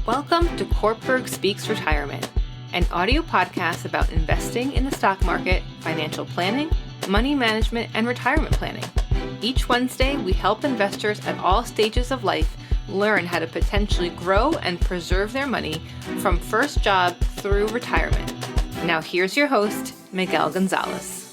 Welcome to Cortburg Speaks Retirement, an audio podcast about investing in the stock market, financial planning, money management, and retirement planning. Each Wednesday, we help investors at all stages of life learn how to potentially grow and preserve their money from first job through retirement. Now here's your host, Miguel Gonzalez.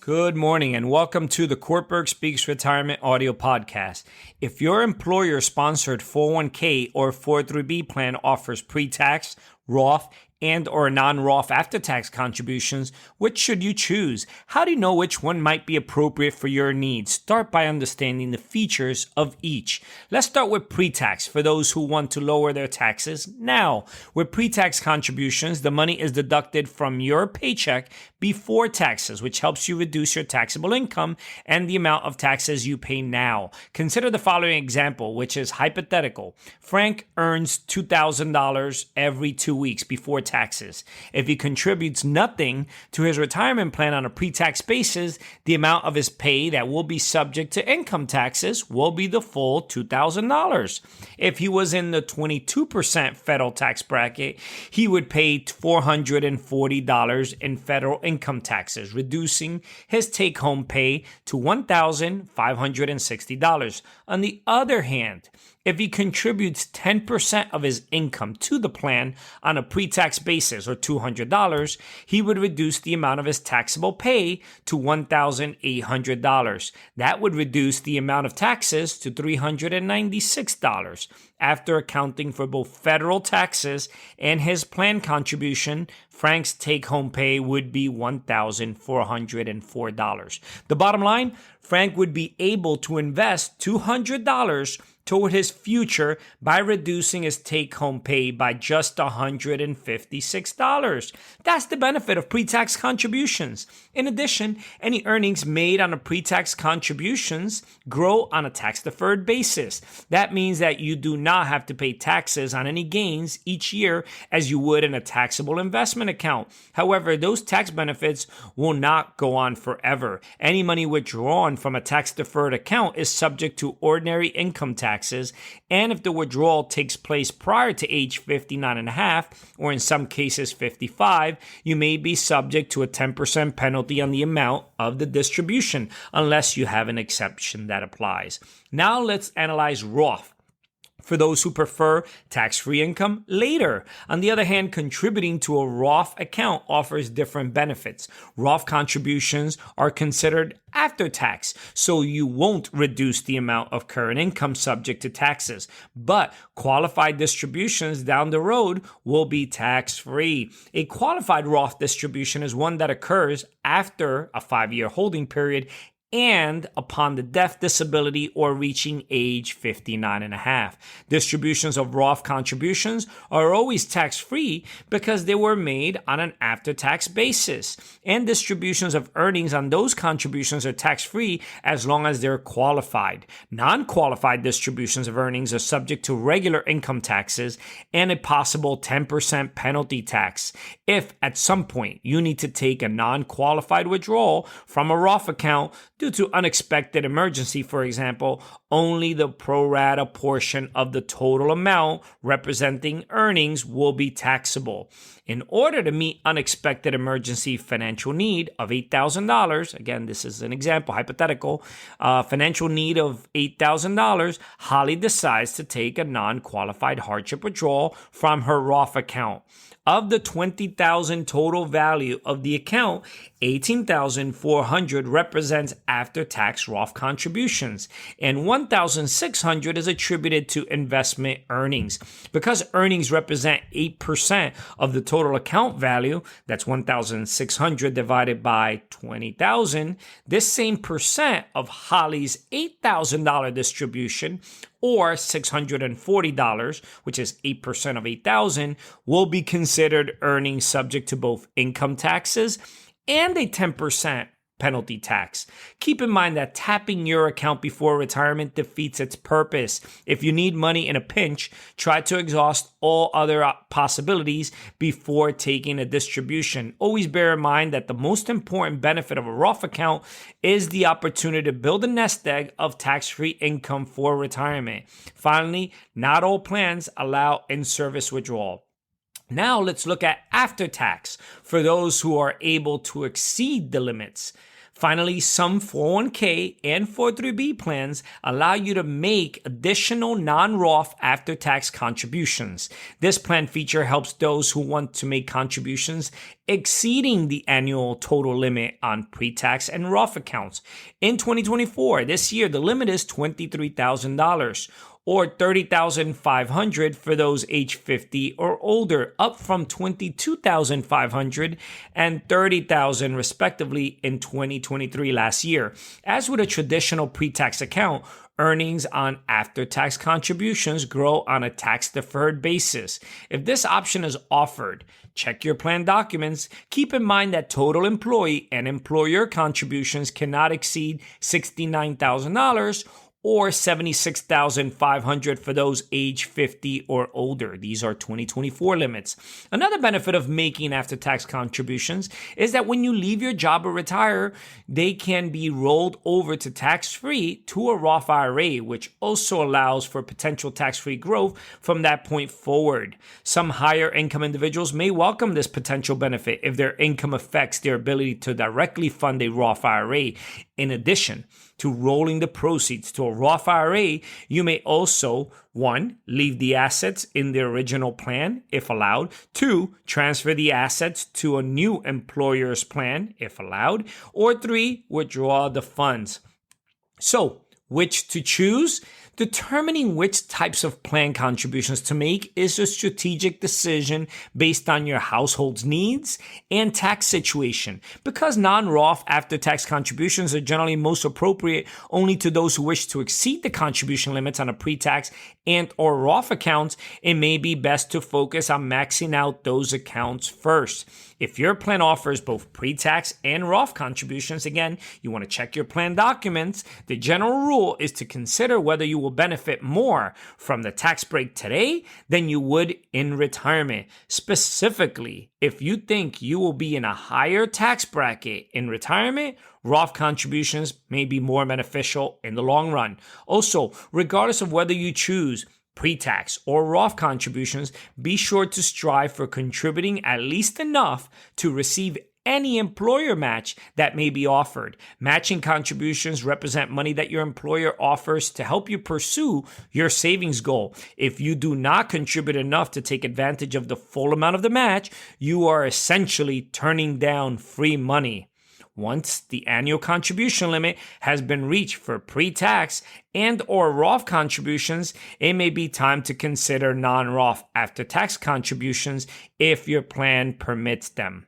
Good morning and welcome to the Cortburg Speaks Retirement audio podcast. If your employer-sponsored 401k or 403b plan offers pre-tax, Roth, and or non-Roth after-tax contributions, which should you choose? How do you know which one might be appropriate for your needs? Start by understanding the features of each. Let's start with pre-tax for those who want to lower their taxes now. With pre-tax contributions, the money is deducted from your paycheck before taxes, which helps you reduce your taxable income and the amount of taxes you pay now. Consider the following example, which is hypothetical. Frank earns $2,000 every 2 weeks before taxes. If he contributes nothing to his retirement plan on a pre-tax basis, the amount of his pay that will be subject to income taxes will be the full $2,000. If he was in the 22% federal tax bracket, he would pay $440 in federal income taxes, reducing his take-home pay to $1,560. On the other hand, if he contributes 10% of his income to the plan on a pre-tax basis, or $200, he would reduce the amount of his taxable pay to $1,800. That would reduce the amount of taxes to $396. After accounting for both federal taxes and his plan contribution, Frank's take-home pay would be $1,404. The bottom line, Frank would be able to invest $200 toward his future by reducing his take-home pay by just $156. That's the benefit of pre-tax contributions. In addition, any earnings made on a pre-tax contributions grow on a tax-deferred basis. That means that you do not have to pay taxes on any gains each year as you would in a taxable investment account. However, those tax benefits will not go on forever. Any money withdrawn from a tax-deferred account is subject to ordinary income taxes, and if the withdrawal takes place prior to age 59 and a half, or in some cases 55, you may be subject to a 10% penalty on the amount of the distribution, unless you have an exception that applies. Now let's analyze Roth. For those who prefer tax-free income later. On the other hand, contributing to a Roth account offers different benefits. Roth contributions are considered after tax, so you won't reduce the amount of current income subject to taxes. But qualified distributions down the road will be tax-free. A qualified Roth distribution is one that occurs after a 5-year holding period and upon the death, disability, or reaching age 59 and a half. Distributions of Roth contributions are always tax-free because they were made on an after-tax basis. And distributions of earnings on those contributions are tax-free as long as they're qualified. Non-qualified distributions of earnings are subject to regular income taxes and a possible 10% penalty tax. If at some point you need to take a non-qualified withdrawal from a Roth account due to unexpected emergency, for example, only the pro rata portion of the total amount representing earnings will be taxable. In order to meet unexpected emergency financial need of $8,000, again, this is an example, hypothetical, financial need of $8,000, Holly decides to take a non-qualified hardship withdrawal from her Roth account. Of the $20,000 total value of the account, $18,400 represents after-tax Roth contributions, and $1,600 is attributed to investment earnings. Because earnings represent 8% of the total account value, that's $1,600 divided by $20,000, this same percent of Holly's $8,000 distribution, or $640, which is 8% of $8,000, will be considered earnings subject to both income taxes and a 10% penalty tax. Keep in mind that tapping your account before retirement defeats its purpose. If you need money in a pinch, try to exhaust all other possibilities before taking a distribution. Always bear in mind that the most important benefit of a Roth account is the opportunity to build a nest egg of tax-free income for retirement. Finally, not all plans allow in-service withdrawal. Now let's look at after tax for those who are able to exceed the limits. Finally, some 401k and 403b plans allow you to make additional non-Roth after-tax contributions. This plan feature helps those who want to make contributions exceeding the annual total limit on pre-tax and Roth accounts. In 2024, this year, the limit is $23,000. Or $30,500 for those age 50 or older, up from $22,500 and $30,000 respectively in 2023 last year. As with a traditional pre-tax account, earnings on after-tax contributions grow on a tax-deferred basis. If this option is offered, check your plan documents. Keep in mind that total employee and employer contributions cannot exceed $69,000 or $76,500 for those age 50 or older. These are 2024 limits. Another benefit of making after-tax contributions is that when you leave your job or retire, they can be rolled over to tax-free to a Roth IRA, which also allows for potential tax-free growth from that point forward. Some higher income individuals may welcome this potential benefit if their income affects their ability to directly fund a Roth IRA. In addition to rolling the proceeds to a Roth IRA, you may also, 1, leave the assets in the original plan, if allowed. 2, transfer the assets to a new employer's plan, if allowed. Or 3, withdraw the funds. So, which to choose? Determining which types of plan contributions to make is a strategic decision based on your household's needs and tax situation. Because non-Roth after-tax contributions are generally most appropriate only to those who wish to exceed the contribution limits on a pre-tax and or Roth accounts, it may be best to focus on maxing out those accounts first. If your plan offers both pre-tax and Roth contributions, again, you want to check your plan documents. The general rule is to consider whether you will benefit more from the tax break today than you would in retirement. Specifically, if you think you will be in a higher tax bracket in retirement, Roth contributions may be more beneficial in the long run. Also, regardless of whether you choose pre-tax or Roth contributions, be sure to strive for contributing at least enough to receive any employer match that may be offered. Matching contributions represent money that your employer offers to help you pursue your savings goal. If you do not contribute enough to take advantage of the full amount of the match, you are essentially turning down free money. Once the annual contribution limit has been reached for pre-tax and or Roth contributions, it may be time to consider non-Roth after-tax contributions if your plan permits them.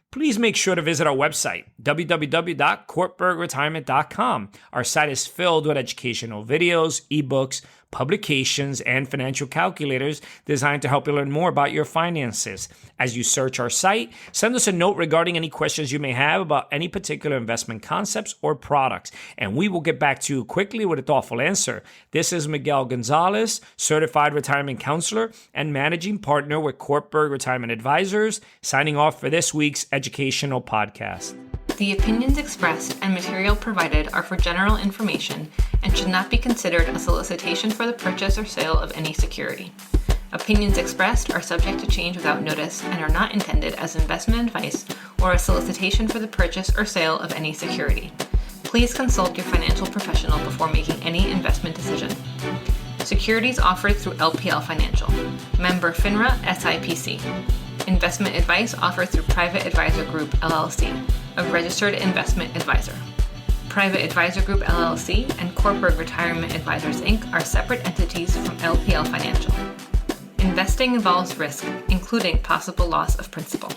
Please make sure to visit our website, www.cortburgretirement.com. Our site is filled with educational videos, ebooks, publications, and financial calculators designed to help you learn more about your finances. As you search our site, send us a note regarding any questions you may have about any particular investment concepts or products, and we will get back to you quickly with a thoughtful answer. This is Miguel Gonzalez, Certified Retirement Counselor and Managing Partner with Cortburg Retirement Advisors, signing off for this week's educational podcast. The opinions expressed and material provided are for general information and should not be considered a solicitation for the purchase or sale of any security. Opinions expressed are subject to change without notice and are not intended as investment advice or a solicitation for the purchase or sale of any security. Please consult your financial professional before making any investment decision. Securities offered through LPL Financial. Member FINRA SIPC. Investment advice offered through Private Advisor Group, LLC, a registered investment advisor. Private Advisor Group, LLC, and Cortburg Retirement Advisors, Inc. are separate entities from LPL Financial. Investing involves risk, including possible loss of principal.